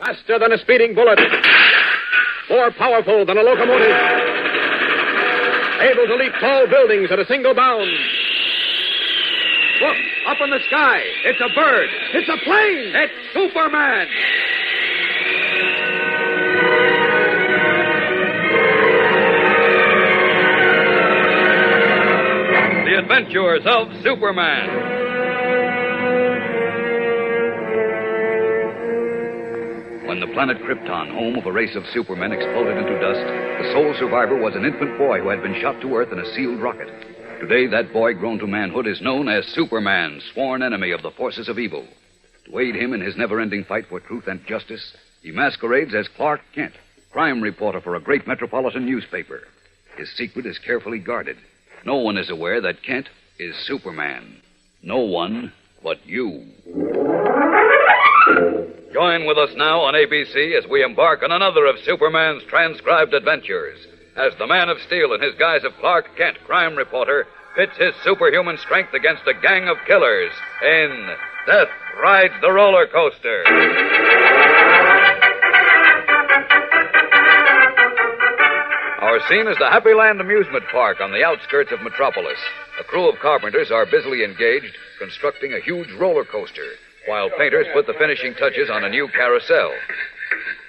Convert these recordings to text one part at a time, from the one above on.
Faster than a speeding bullet. More powerful than a locomotive. Able to leap tall buildings at a single bound. Look, up in the sky. It's a bird. It's a plane. It's Superman. The Adventures of Superman. When the planet Krypton, home of a race of supermen, exploded into dust, the sole survivor was an infant boy who had been shot to Earth in a sealed rocket. Today, that boy, grown to manhood, is known as Superman, sworn enemy of the forces of evil. To aid him in his never-ending fight for truth and justice, he masquerades as Clark Kent, crime reporter for a great metropolitan newspaper. His secret is carefully guarded. No one is aware that Kent is Superman. No one but you. Join with us now on ABC as we embark on another of Superman's transcribed adventures, as the Man of Steel in his guise of Clark Kent, crime reporter, pits his superhuman strength against a gang of killers in Death Rides the Roller Coaster. Our scene is the Happy Land amusement park on the outskirts of Metropolis. A crew of carpenters are busily engaged constructing a huge roller coaster, while painters put the finishing touches on a new carousel.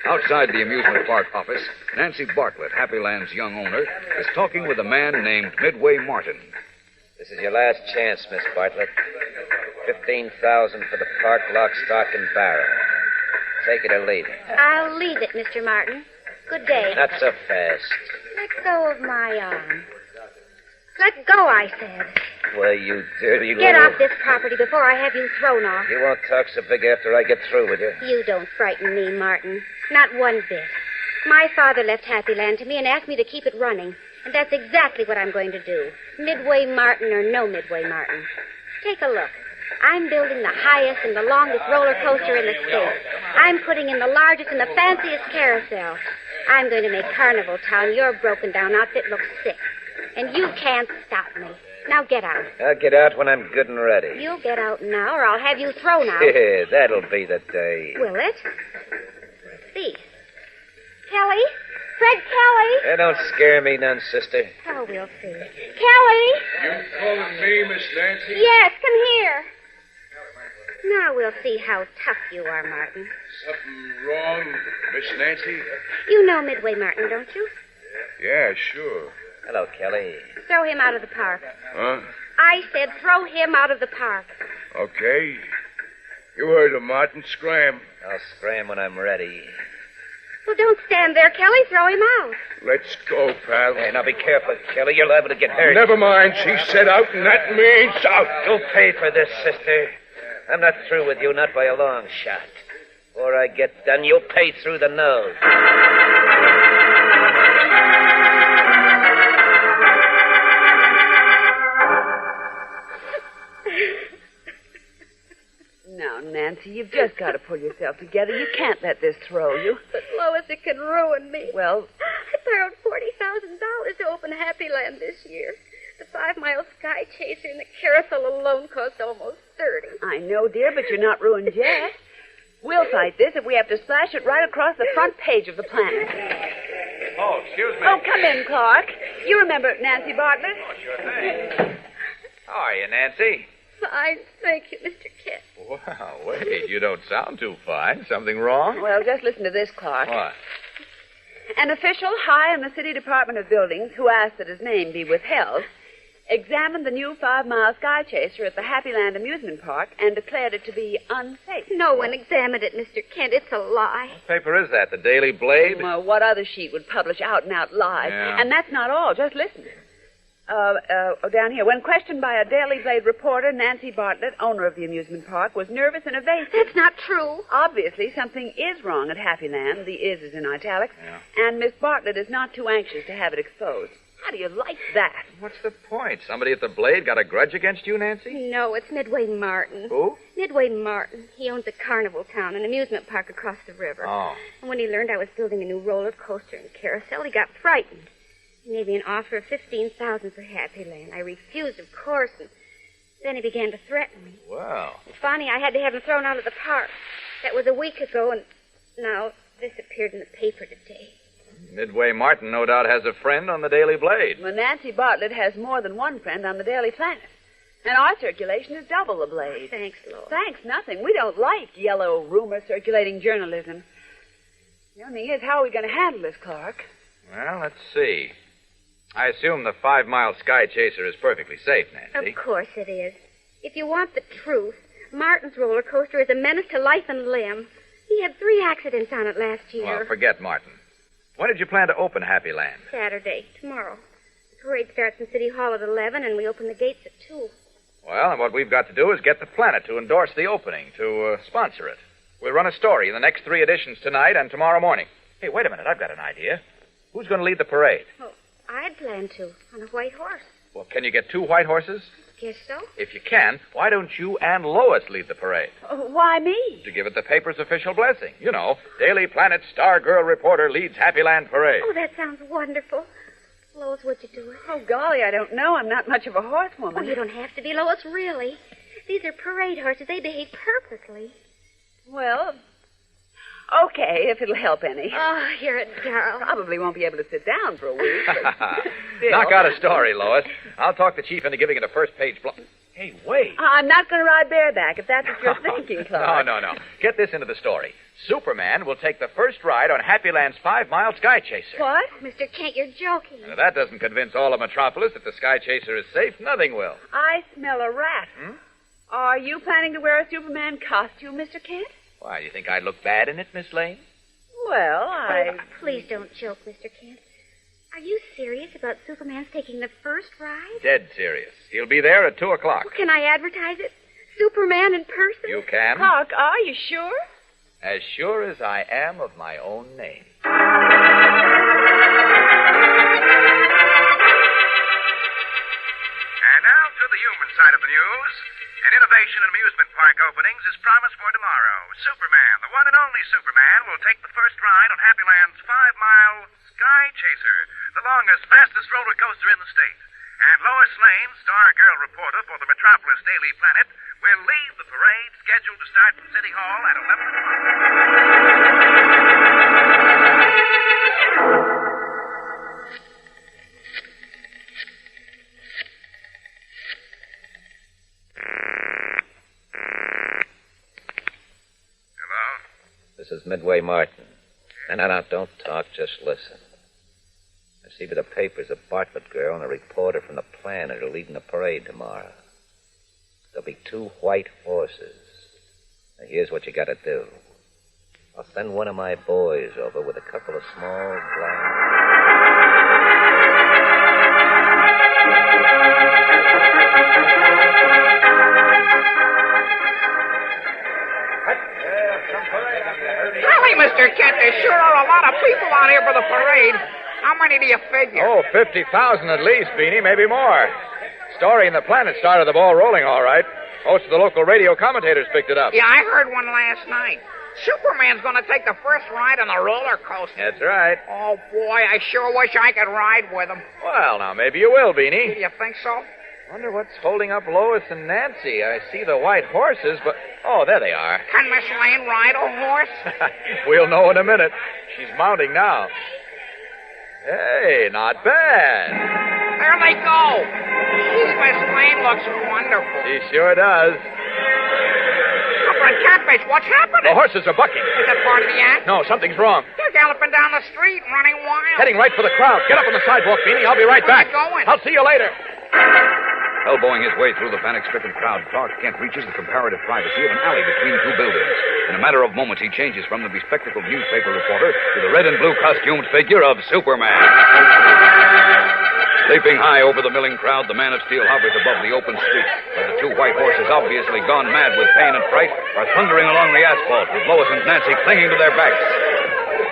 Outside the amusement park office, Nancy Bartlett, Happy Land's young owner, is talking with a man named Midway Martin. This is your last chance, Miss Bartlett. $15,000 for the park, lock, stock, and barrel. Take it or leave it. I'll leave it, Mr. Martin. Good day. Not so fast. Let go of my arm. Let go, I said. Well, you dirty Get little... off this property before I have you thrown off. You won't talk so big after I get through with you. You don't frighten me, Martin. Not one bit. My father left Happy Land to me and asked me to keep it running. And that's exactly what I'm going to do. Midway Martin or no Midway Martin. Take a look. I'm building the highest and the longest roller coaster in the state. I'm putting in the largest and the fanciest carousel. I'm going to make Carnival Town your broken-down outfit look sick. And you can't stop me. Now get out. I'll get out when I'm good and ready. You'll get out now, or I'll have you thrown out. Yeah, that'll be the day. Will it? Let's see. Kelly? Fred Kelly? Don't scare me none, sister. Oh, we'll see. Kelly? You calling me, Miss Nancy? Yes, come here. Now we'll see how tough you are, Martin. Something wrong, Miss Nancy? You know Midway Martin, don't you? Yeah, sure. Hello, Kelly. Throw him out of the park. Huh? I said throw him out of the park. Okay. You heard of Martin. Scram. I'll scram when I'm ready. Well, don't stand there, Kelly. Throw him out. Let's go, pal. Hey, now be careful, Kelly. You're liable to get hurt. Never mind. She said out, and that means out. You'll pay for this, sister. I'm not through with you, not by a long shot. Before I get done, you'll pay through the nose. Now, Nancy, you've just got to pull yourself together. You can't let this throw you. But, Lois, it can ruin me. Well, I borrowed $40,000 to open Happy Land this year. The 5-mile Sky Chaser and the carousel alone cost almost $30. I know, dear, but you're not ruined yet. We'll fight this if we have to splash it right across the front page of the Planet. Oh, excuse me. Oh, come in, Clark. You remember Nancy Bartlett? Sure thing. How are you, Nancy? Fine. Thank you, Mr. Kent. Wow, wait, you don't sound too fine. Something wrong? Well, just listen to this, Clark. What? An official high in the City Department of Buildings who asked that his name be withheld examined the new 5-mile Sky Chaser at the Happy Land amusement park and declared it to be unsafe. No one examined it, Mr. Kent. It's a lie. What paper is that, the Daily Blade? Well, what other sheet would publish out-and-out lies? Yeah. And that's not all. Just listen. Down here. When questioned by a Daily Blade reporter, Nancy Bartlett, owner of the amusement park, was nervous and evasive. That's not true. Obviously, something is wrong at Happy Land. The is in italics. Yeah. And Miss Bartlett is not too anxious to have it exposed. How do you like that? What's the point? Somebody at the Blade got a grudge against you, Nancy? No, it's Midway Martin. Who? Midway Martin. He owns a Carnival Town, an amusement park across the river. Oh. And when he learned I was building a new roller coaster and carousel, he got frightened. He made me an offer of $15,000 for Happy Land. I refused, of course, and then he began to threaten me. Well. Finally, I had to have him thrown out of the park. That was a week ago, and Now, this appeared in the paper today. Midway Martin no doubt has a friend on the Daily Blade. Well, Nancy Bartlett has more than one friend on the Daily Planet. And our circulation is double the Blade. Thanks, Lois. Thanks, nothing. We don't like yellow rumor circulating journalism. The only thing is, how are we going to handle this, Clark? Well, let's see. I assume the 5-mile Sky Chaser is perfectly safe, Nancy. Of course it is. If you want the truth, Martin's roller coaster is a menace to life and limb. He had 3 accidents on it last year. Well, forget Martin. When did you plan to open Happy Land? Saturday, tomorrow. The parade starts in City Hall at 11, and we open the gates at 2. Well, and what we've got to do is get the Planet to endorse the opening, to sponsor it. We'll run a story in the next 3 editions tonight and tomorrow morning. Hey, wait a minute. I've got an idea. Who's going to lead the parade? Oh, I'd planned to, on a white horse. Well, can you get 2 white horses? Guess so. If you can, why don't you and Lois lead the parade? Why me? To give it the paper's official blessing. You know, Daily Planet Star Girl reporter leads Happy Land Parade. Oh, that sounds wonderful. Lois, would you do it? Oh, golly, I don't know. I'm not much of a Oh, horsewoman. you don't have to be, Lois, really. These are parade horses. They behave perfectly. Well, okay, if it'll help any. Oh, you're a darling. Probably won't be able to sit down for a week, but still. Knock out a story, Lois. I'll talk the chief into giving it a first-page block. Hey, wait. I'm not going to ride bareback, if that's what you're thinking, Clark. No. Get this into the story. Superman will take the first ride on Happy Land's 5-mile Sky Chaser. What? Mr. Kent, you're joking. Now, that doesn't convince all of Metropolis that the Sky Chaser is safe. Nothing will. I smell a rat. Are you planning to wear a Superman costume, Mr. Kent? Why, do you think I'd look bad in it, Miss Lane? Well, Oh, please don't joke, Mr. Kent. Are you serious about Superman's taking the first ride? Dead serious. He'll be there at 2 o'clock. Well, can I advertise it? Superman in person? You can? Clark, are you sure? As sure as I am of my own name. And now to the human side of the news. An innovation in amusement park openings is promised for tomorrow. Superman, the one and only Superman, will take the first ride on Happy Land's 5-mile Sky Chaser, the longest, fastest roller coaster in the state. And Lois Lane, star girl reporter for the Metropolis Daily Planet, will lead the parade scheduled to start from City Hall at 11 o'clock. This is Midway Martin. No, don't talk, just listen. I see by the papers a Bartlett girl and a reporter from the Planet are leading the parade tomorrow. There'll be 2 white horses. Now, here's what you gotta do. I'll send one of my boys over with a couple of small glass... Golly, Mr. Kent, there sure are a lot of people out here for the parade. How many do you figure? Oh, 50,000 at least, Beanie, maybe more. Story in the Planet started the ball rolling, all right. Most of the local radio commentators picked it up. Yeah, I heard one last night. Superman's going to take the first ride on the roller coaster. That's right. Oh, boy, I sure wish I could ride with him. Well, now, maybe you will, Do Beanie. you think so? Wonder what's holding up Lois and Nancy. I see the white horses, but... Oh, there they are. Can Miss Lane ride a horse? We'll know in a minute. She's mounting now. Hey, not bad. There they go. Gee, Miss Lane looks wonderful. She sure does. Upper Catfish, what's happening? The horses are bucking. Is it part of the act? No, something's wrong. They're galloping down the street, running wild. Heading right for the crowd. Get up on the sidewalk, Beanie. I'll be right Where are back. you going? I'll see you later. Elbowing his way through the panic-stricken crowd, Clark Kent reaches the comparative privacy of an alley between 2 buildings. In a matter of moments, he changes from the bespectacled newspaper reporter to the red and blue costumed figure of Superman. Leaping high over the milling crowd, the Man of Steel hovers above the open street, where the 2 white horses, obviously gone mad with pain and fright, are thundering along the asphalt, with Lois and Nancy clinging to their backs.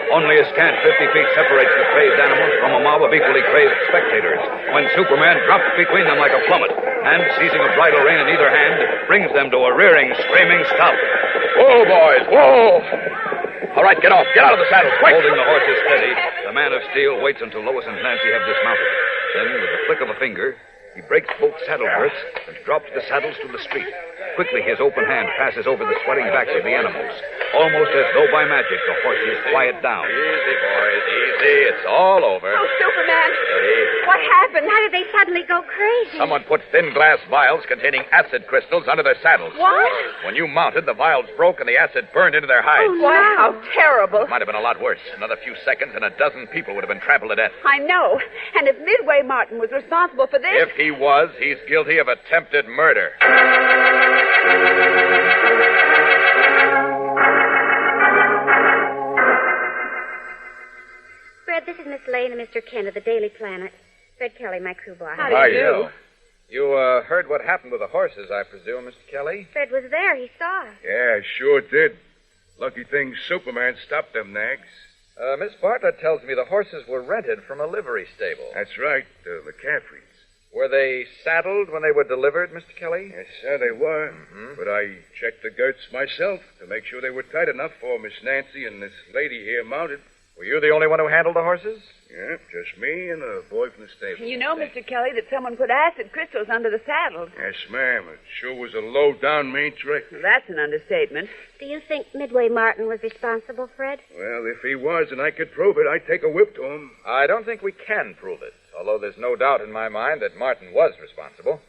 Only a scant 50 feet separates the crazed animals from a mob of equally crazed spectators, when Superman drops between them like a plummet, and, seizing a bridle rein in either hand, brings them to a rearing, screaming stop. Whoa, boys, whoa! All right, get off. Get out of the saddle, quick! Holding the horses steady, the Man of Steel waits until Lois and Nancy have dismounted. Then, with the flick of a finger, he breaks both saddle girths and drops the saddles to the street. Quickly, his open hand passes over the sweating backs of the animals. Almost as though by magic, the horses quiet down. Easy, boys, easy. It's all over. Oh, Superman. Steady. What happened? How did they suddenly go crazy? Someone put thin glass vials containing acid crystals under their saddles. What? When you mounted, the vials broke and the acid burned into their hides. Oh, Why, no. how terrible. It might have been a lot worse. Another few seconds and a dozen people would have been trampled to death. I know. And if Midway Martin was responsible for this... If he was, he's guilty of attempted murder. Fred, this is Miss Lane and Mr. Kent of the Daily Planet. Fred Kelly, my crew boss. How do you do? You heard what happened with the horses, I presume, Mr. Kelly? Fred was there. He saw us. Yeah, sure did. Lucky thing Superman stopped them nags. Miss Bartlett tells me the horses were rented from a livery stable. That's right, the McCaffreys. Were they saddled when they were delivered, Mr. Kelly? Yes, sir, they were. Mm-hmm. But I checked the girths myself to make sure they were tight enough for Miss Nancy and this lady here mounted. Were you the only one who handled the horses? Yeah, just me and a boy from the stable. You know, Mr. Kelly, that someone put acid crystals under the saddles. Yes, ma'am. It sure was a low-down mean trick. Well, that's an understatement. Do you think Midway Martin was responsible, Fred? Well, if he was and I could prove it, I'd take a whip to him. I don't think we can prove it, although there's no doubt in my mind that Martin was responsible.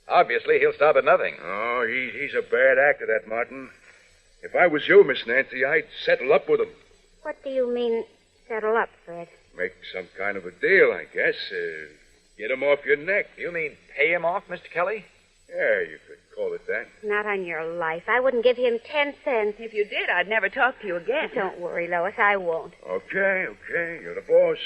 Obviously, he'll stop at nothing. Oh, he's a bad actor, that Martin. If I was you, Miss Nancy, I'd settle up with him. What do you mean, settle up, Fred? Make some kind of a deal, I guess. Get him off your neck. You mean pay him off, Mr. Kelly? Yeah, you could call it that. Not on your life. I wouldn't give him 10 cents. If you did, I'd never talk to you again. Don't worry, Lois. I won't. Okay. You're the boss.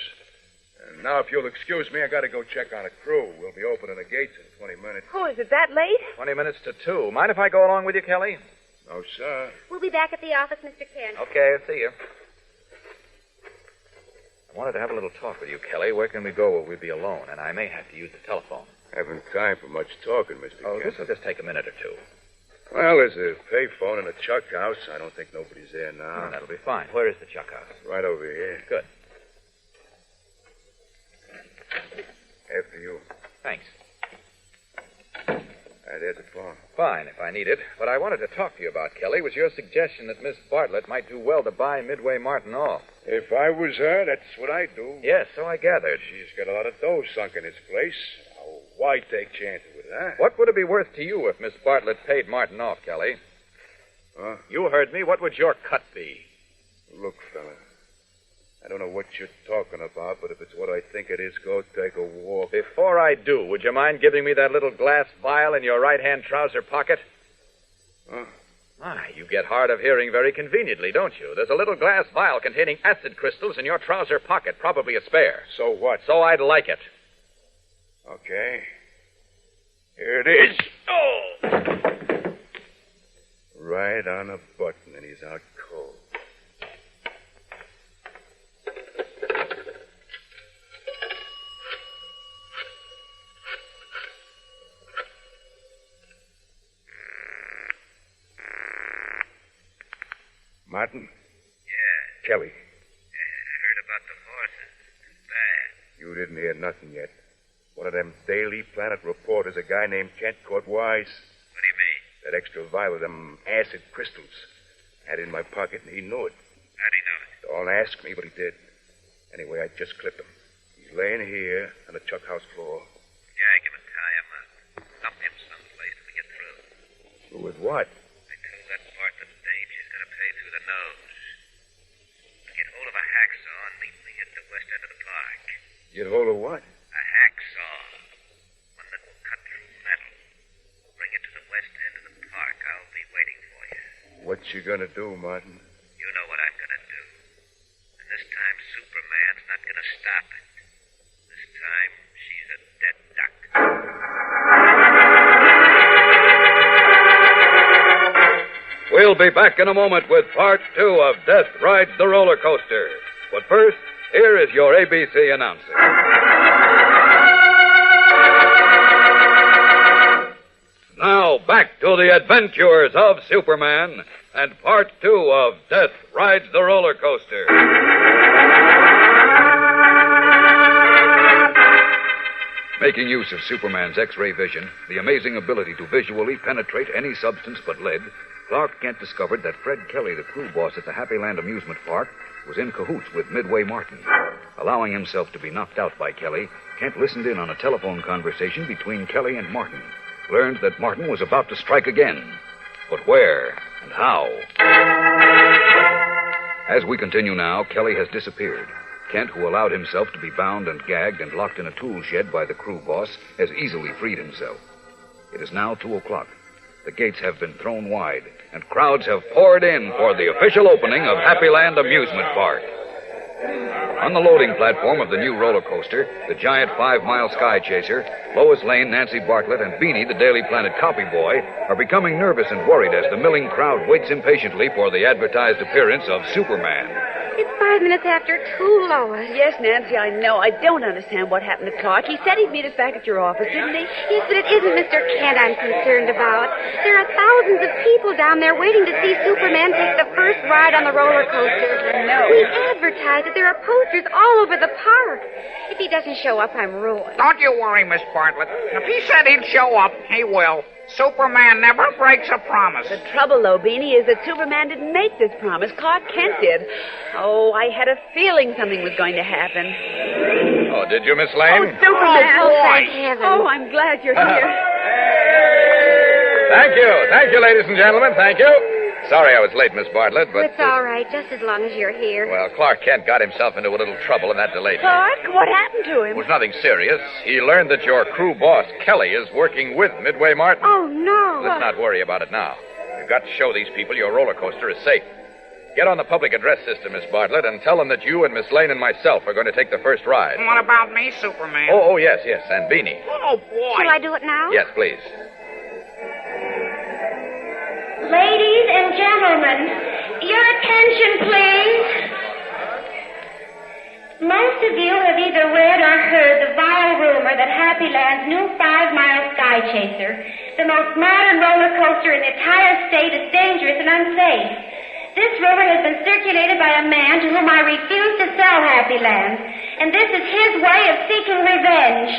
And now, if you'll excuse me, I got to go check on a crew. We'll be opening the gates in 20 minutes. Oh, is it that late? 20 minutes to 2. Mind if I go along with you, Kelly? No, sir. We'll be back at the office, Mr. Kent. Okay, I'll see you. I wanted to have a little talk with you, Kelly. Where can we go where we'll be alone? And I may have to use the telephone. Haven't time for much talking, Mr. Oh, Kent. this will just take a minute or two. Well, there's a payphone in a chuck house. I don't think nobody's there now. Oh, that'll be fine. Where is the chuck house? Right over here. Good. After you. Thanks. There's the phone. Fine, if I need it. What I wanted to talk to you about, Kelly, was your suggestion that Miss Bartlett might do well to buy Midway Martin off. If I was her, that's what I'd do. Yes, so I gathered. She's got a lot of dough sunk in this place. Now, why take chances with that? What would it be worth to you if Miss Bartlett paid Martin off, Kelly? Huh? You heard me. What would your cut be? Look, fella, I don't know what you're talking about, but if it's what I think it is, go take a walk. Before I do, would you mind giving me that little glass vial in your right-hand trouser pocket? Huh? My, you get hard of hearing very conveniently, don't you? There's a little glass vial containing acid crystals in your trouser pocket, probably a spare. So what? So I'd like it. Okay. Here it is. Oh! Right on a button, and he's out cold. Martin? Yeah. Kelly. I heard about the horses. Too bad. You didn't hear nothing yet. One of them Daily Planet reporters, a guy named Kent, caught wise. What do you mean? That extra vial of them acid crystals. Had it in my pocket, and he knew it. How'd he know it? Don't ask me, but he did. Anyway, I just clipped him. He's laying here on the chuck house floor. Yeah, give him, tie him up. Dump him someplace till we get through. With what? I told that Bartlett dame she's going to pay through the nose. Get hold of a hacksaw and meet me at the west end of the park. Get hold of what? A hacksaw. One that will cut through metal. Bring it to the west end of the park. I'll be waiting for you. What you gonna do, Martin? You know what I'm going to do. And this time, Superman's not going to stop it. This time, she's a dead duck. We'll be back in a moment with part 2 of Death Rides the Roller Coaster. But first, here is your ABC announcer. Now, back to the adventures of Superman and part 2 of Death Rides the Roller Coaster. Making use of Superman's X-ray vision, the amazing ability to visually penetrate any substance but lead, Clark Kent discovered that Fred Kelly, the crew boss at the Happy Land Amusement Park, was in cahoots with Midway Martin. Allowing himself to be knocked out by Kelly, Kent listened in on a telephone conversation between Kelly and Martin. Learned that Martin was about to strike again. But where and how? As we continue now, Kelly has disappeared. Kent, who allowed himself to be bound and gagged and locked in a tool shed by the crew boss, has easily freed himself. It is now 2 o'clock. The gates have been thrown wide, and crowds have poured in for the official opening of Happy Land Amusement Park. On the loading platform of the new roller coaster, the giant 5-mile Sky Chaser, Lois Lane, Nancy Bartlett, and Beanie, the Daily Planet copy boy, are becoming nervous and worried as the milling crowd waits impatiently for the advertised appearance of Superman. It's 5 minutes after 2, Lois. Yes, Nancy, I know. I don't understand what happened to Clark. He said he'd meet us back at your office, didn't he? Yes, but it isn't Mr. Kent I'm concerned about. There are thousands of people down there waiting to see Superman take the first ride on the roller coaster. No. We advertised it. There are posters all over the park. If he doesn't show up, I'm ruined. Don't you worry, Miss Bartlett. If he said he'd show up, he will. Superman never breaks a promise. The trouble, though, Beanie, is that Superman didn't make this promise. Clark Kent did. Oh, I had a feeling something was going to happen. Oh, did you, Miss Lane? Oh, Superman. Oh, thank heaven. Oh, I'm glad you're here. Thank you. Thank you, ladies and gentlemen. Thank you. Sorry I was late, Miss Bartlett, but... It's all right, just as long as you're here. Well, Clark Kent got himself into a little trouble, and that delayed me. Clark, what happened to him? It was nothing serious. He learned that your crew boss, Kelly, is working with Midway Martin. Oh, no. Let's not worry about it now. You've got to show these people your roller coaster is safe. Get on the public address system, Miss Bartlett, and tell them that you and Miss Lane and myself are going to take the first ride. What about me, Superman? Oh, yes, and Beanie. Oh, boy. Shall I do it now? Yes, please. Ladies and gentlemen, your attention, please. Most of you have either read or heard the vile rumor that Happy Land's new 5-mile Sky Chaser, the most modern roller coaster in the entire state, is dangerous and unsafe. This rumor has been circulated by a man to whom I refuse to sell Happy Land, and this is his way of seeking revenge.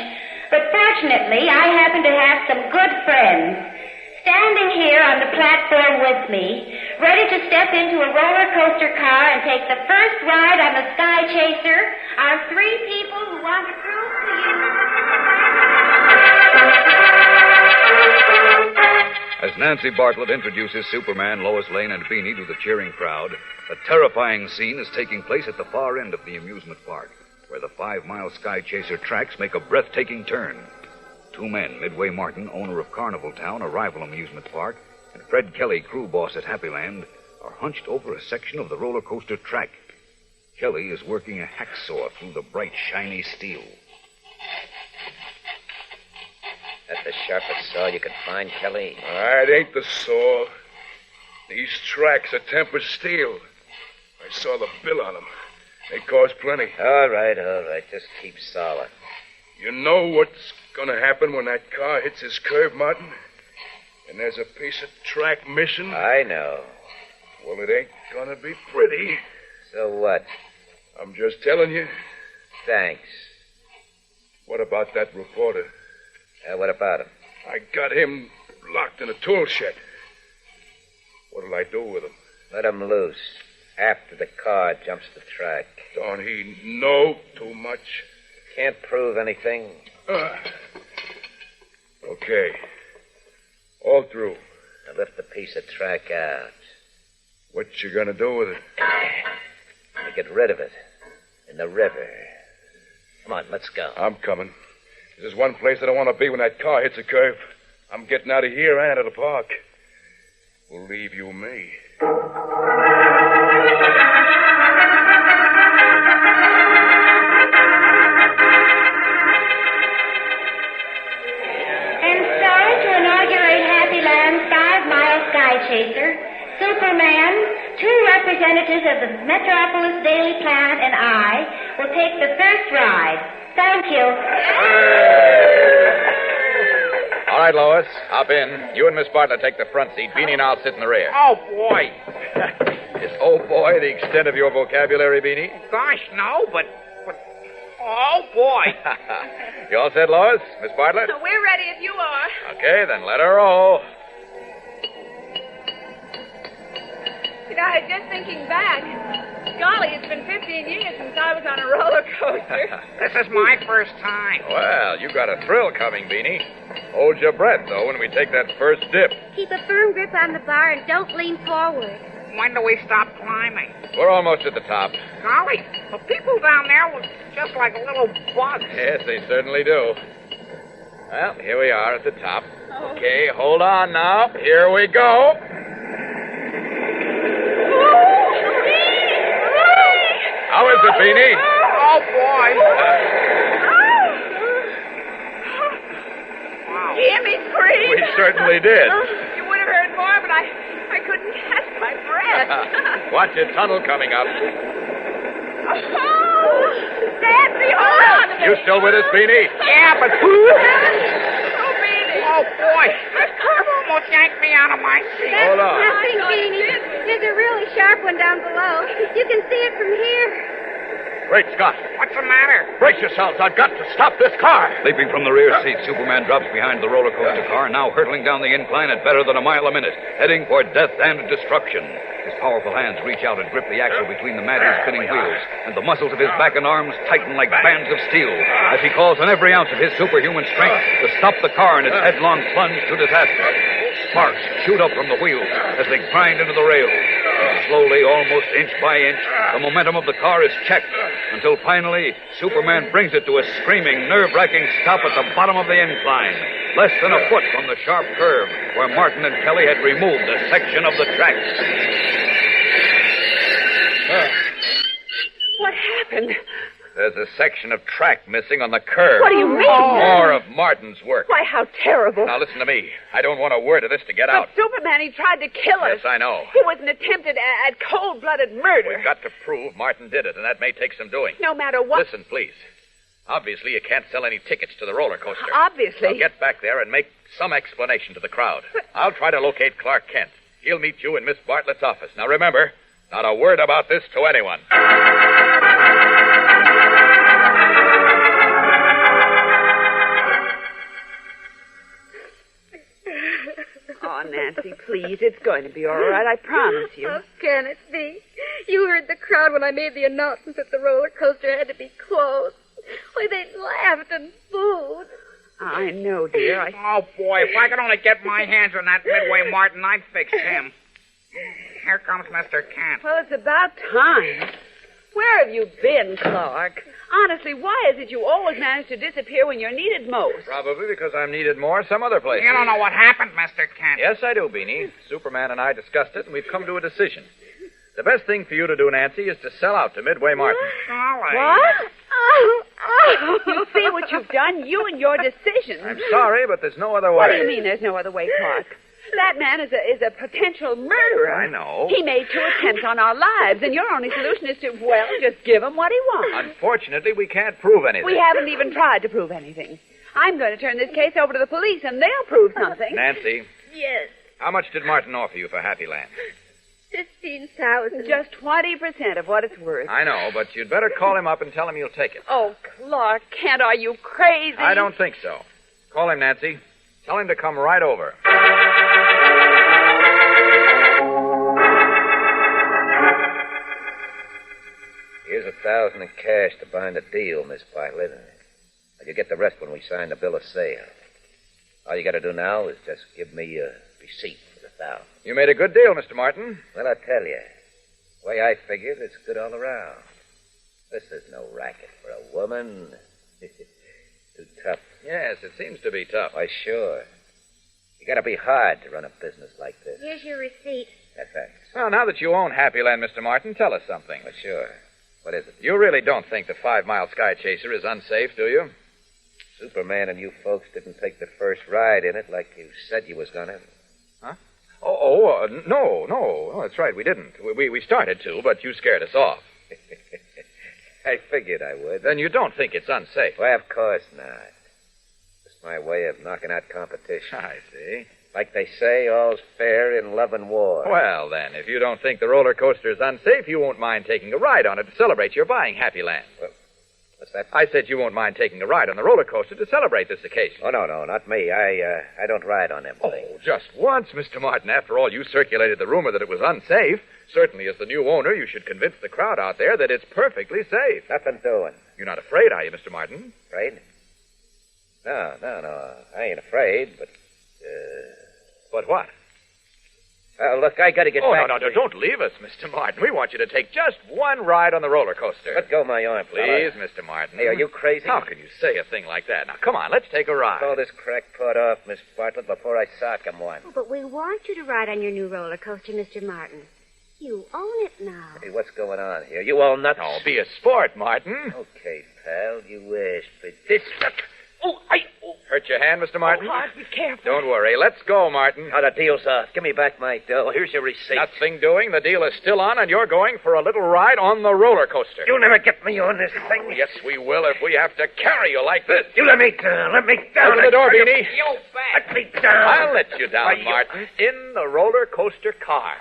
But fortunately, I happen to have some good friends. Standing here on the platform with me, ready to step into a roller coaster car and take the first ride on the Sky Chaser, are 3 people who want to prove to you. As Nancy Bartlett introduces Superman, Lois Lane, and Beanie to the cheering crowd, a terrifying scene is taking place at the far end of the amusement park, where the 5-mile Sky Chaser tracks make a breathtaking turn. 2 men, Midway Martin, owner of Carnival Town, a rival amusement park, and Fred Kelly, crew boss at Happy Land, are hunched over a section of the roller coaster track. Kelly is working a hacksaw through the bright, shiny steel. That's the sharpest saw you could find, Kelly. It ain't the saw. These tracks are tempered steel. I saw the bill on them. They cost plenty. All right. Just keep solid. You know what's going to happen when that car hits this curve, Martin? And there's a piece of track missing? I know. Well, it ain't going to be pretty. So what? I'm just telling you. Thanks. What about that reporter? What about him? I got him locked in a tool shed. What'll I do with him? Let him loose. After the car jumps the track. Don't he know too much? Can't prove anything. Okay. All through. Now lift the piece of track out. What you gonna do with it? Get rid of it. In the river. Come on, let's go. I'm coming. There's one place I don't want to be when that car hits a curve. I'm getting out of here and out of the park. Believe you me. And so, to inaugurate Happy Land's 5-mile Sky Chaser, Superman, 2 representatives of the Metropolis Daily Planet, and I will take the first ride. Thank you. All right, Lois, hop in. You and Miss Bartlett take the front seat. Beanie and I'll sit in the rear. Oh, boy. Is oh boy the extent of your vocabulary, Beanie? Gosh, no, but Oh, boy. You all set, Lois? Miss Bartlett? We're ready if you are. Okay, then let her roll. You know, I was just thinking back. Golly, it's been 15 years since I was on a roller coaster. This is my first time. Well, you got a thrill coming, Beanie. Hold your breath, though, when we take that first dip. Keep a firm grip on the bar and don't lean forward. When do we stop climbing? We're almost at the top. Golly, the people down there look just like little bugs. Yes, they certainly do. Well, here we are at the top. Okay, hold on now. Here we go. How is it, Beanie? Oh, boy. Wow. Hear me scream? We certainly did. You would have heard more, but I couldn't catch my breath. Watch your tunnel coming up. Nancy, hold on a minute. You still with us, Beanie? Yeah, but... Oh, Beanie. Oh, boy. That curve almost yanked me out of my seat. Hold on. Nothing, Beanie. There's a really sharp one down below. You can see it from here. Great Scott. What's the matter? Brace yourselves. I've got to stop this car. Leaping from the rear seat, Superman drops behind the roller coaster car, now hurtling down the incline at better than a mile a minute, heading for death and destruction. His powerful hands reach out and grip the axle between the madly spinning wheels, and the muscles of his back and arms tighten like bands of steel as he calls on every ounce of his superhuman strength to stop the car in its headlong plunge to disaster. Sparks shoot up from the wheels as they grind into the rails. Slowly, almost inch by inch, the momentum of the car is checked until finally Superman brings it to a screaming, nerve-wracking stop at the bottom of the incline, less than a foot from the sharp curve where Martin and Kelly had removed a section of the tracks. What happened? There's a section of track missing on the curve. What do you mean? More of Martin's work. Why, how terrible. Now, listen to me. I don't want a word of this to get out. But Superman, he tried to kill us. Yes, I know. It was an attempted at cold-blooded murder. We've got to prove Martin did it, and that may take some doing. No matter what. Listen, please. Obviously, you can't sell any tickets to the roller coaster. Obviously. Now get back there and make some explanation to the crowd. I'll try to locate Clark Kent. He'll meet you in Miss Bartlett's office. Now, remember, not a word about this to anyone. Oh, Nancy, please. It's going to be all right. I promise you. How can it be? You heard the crowd when I made the announcement that the roller coaster had to be closed. Why, they laughed and booed. I know, dear. Oh, boy, if I could only get my hands on that Midway Martin, I'd fix him. Here comes Mr. Kent. Well, it's about time. Where have you been, Clark? Honestly, why is it you always manage to disappear when you're needed most? Probably because I'm needed more some other place. You don't know what happened, Mr. Kent. Yes, I do, Beanie. Superman and I discussed it, and we've come to a decision. The best thing for you to do, Nancy, is to sell out to Midway Martin. Golly. What? You see what you've done? You and your decisions. I'm sorry, but there's no other way. What do you mean there's no other way, Clark? That man is a potential murderer. I know. He made 2 attempts on our lives, and your only solution is to, well, just give him what he wants. Unfortunately, we can't prove anything. We haven't even tried to prove anything. I'm going to turn this case over to the police, and they'll prove something. Nancy, Yes, how much did Martin offer you for Happy Land? 15,000. Just 20% of what it's worth. I know, but you'd better call him up and tell him you'll take it. Oh, Clark Kent, are you crazy? I don't think so. Call him, Nancy. Tell him to come right over. Here's $1,000 in cash to bind the deal, Miss Bartlett. You get the rest when we sign the bill of sale. All you got to do now is just give me a receipt for the 1,000. You made a good deal, Mr. Martin. Well, I tell you, the way I figured, it's good all around. This is no racket for a woman. Too tough. Yes, it seems to be tough. Why, sure. You got to be hard to run a business like this. Here's your receipt. That's right. Well, now that you own Happy Land, Mr. Martin, tell us something. Well, sure. What is it? You really don't think the 5-mile Sky Chaser is unsafe, do you? Superman and you folks didn't take the first ride in it like you said you was gonna. Huh? No, that's right, we didn't. We started to, but you scared us off. I figured I would. Then you don't think it's unsafe? Why, of course not. It's my way of knocking out competition. I see. Like they say, all's fair in love and war. Well, then, if you don't think the roller coaster is unsafe, you won't mind taking a ride on it to celebrate your buying Happy Land. Well, What's that? I said you won't mind taking a ride on the roller coaster to celebrate this occasion. Oh, no, not me. I don't ride on them Oh, things. just once, Mr. Martin. After all, you circulated the rumor that it was unsafe. Certainly, as the new owner, you should convince the crowd out there that it's perfectly safe. Nothing doing. You're not afraid, are you, Mr. Martin? Afraid? No. I ain't afraid, but, But what? look, I gotta get back. No, don't leave us, Mr. Martin. We want you to take just one ride on the roller coaster. Let go of my arm, Please, fella. Mr. Martin. Hey, are you crazy? How can you say a thing like that? Now, come on, let's take a ride. Throw this crackpot off, Miss Bartlett, before I sock him one. Oh, but we want you to ride on your new roller coaster, Mr. Martin. You own it now. Hey, what's going on here? You all nuts? Oh, be a sport, Martin. Okay, pal, you wish, but this... Hurt your hand, Mr. Martin? Oh, be careful. Don't worry. Let's go, Martin. Now, the deal's off. Give me back my dough. Here's your receipt. Nothing doing. The deal is still on, and you're going for a little ride on the roller coaster. You'll never get me on this thing. Yes, we will if we have to carry you like this. You let me down. Let me down. Open the door, Beanie. You bet. Let me down. I'll let you down, Why, Martin, in the roller coaster car.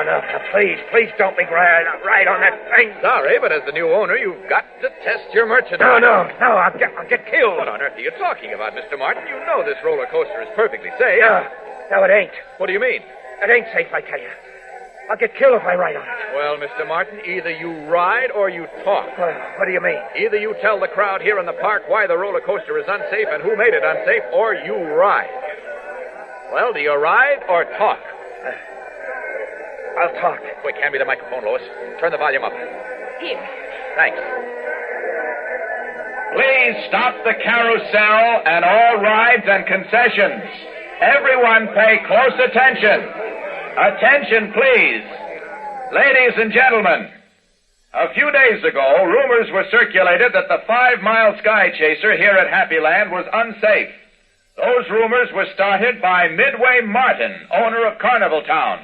No, please don't make ride on that thing. Sorry, but as the new owner, you've got to test your merchandise. No, I'll get killed. What on earth are you talking about, Mr. Martin? You know this roller coaster is perfectly safe. No, it ain't. What do you mean? It ain't safe, I tell you. I'll get killed if I ride on it. Well, Mr. Martin, either you ride or you talk. What do you mean? Either you tell the crowd here in the park why the roller coaster is unsafe and who made it unsafe, or you ride. Well, do you ride or talk? I'll talk. Quick, hand me the microphone, Lois. Turn the volume up. Here. Thanks. Please stop the carousel and all rides and concessions. Everyone pay close attention. Attention, please. Ladies and gentlemen, a few days ago, rumors were circulated that the 5-mile sky chaser here at Happy Land was unsafe. Those rumors were started by Midway Martin, owner of Carnival Town.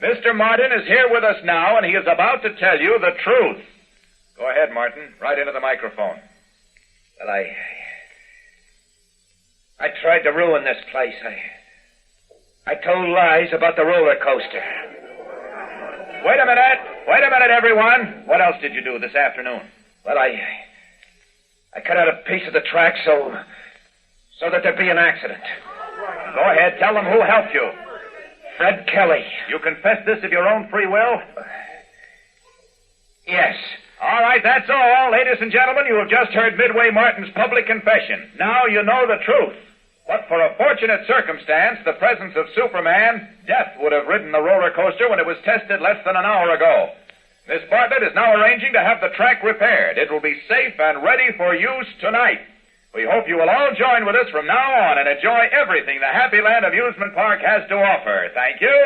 Mr. Martin is here with us now, and he is about to tell you the truth. Go ahead, Martin. Right into the microphone. Well, I tried to ruin this place. I told lies about the roller coaster. Wait a minute, everyone. What else did you do this afternoon? Well, I cut out a piece of the track so that there'd be an accident. Go ahead. Tell them who helped you. Fred Kelly. You confess this of your own free will? Yes. All right, that's all. Ladies and gentlemen, you have just heard Midway Martin's public confession. Now you know the truth. But for a fortunate circumstance, the presence of Superman, death would have ridden the roller coaster when it was tested less than an hour ago. Miss Bartlett is now arranging to have the track repaired. It will be safe and ready for use tonight. We hope you will all join with us from now on and enjoy everything the Happy Land Amusement Park has to offer. Thank you.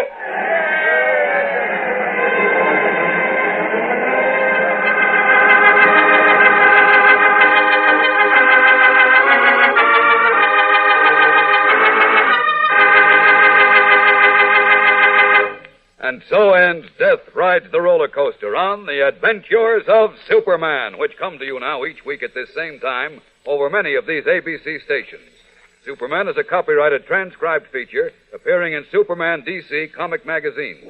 And so ends Death Rides the Roller Coaster on The Adventures of Superman, which come to you now each week at this same time over many of these ABC stations. Superman is a copyrighted transcribed feature appearing in Superman DC comic magazine.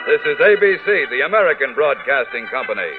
This is ABC, the American Broadcasting Company.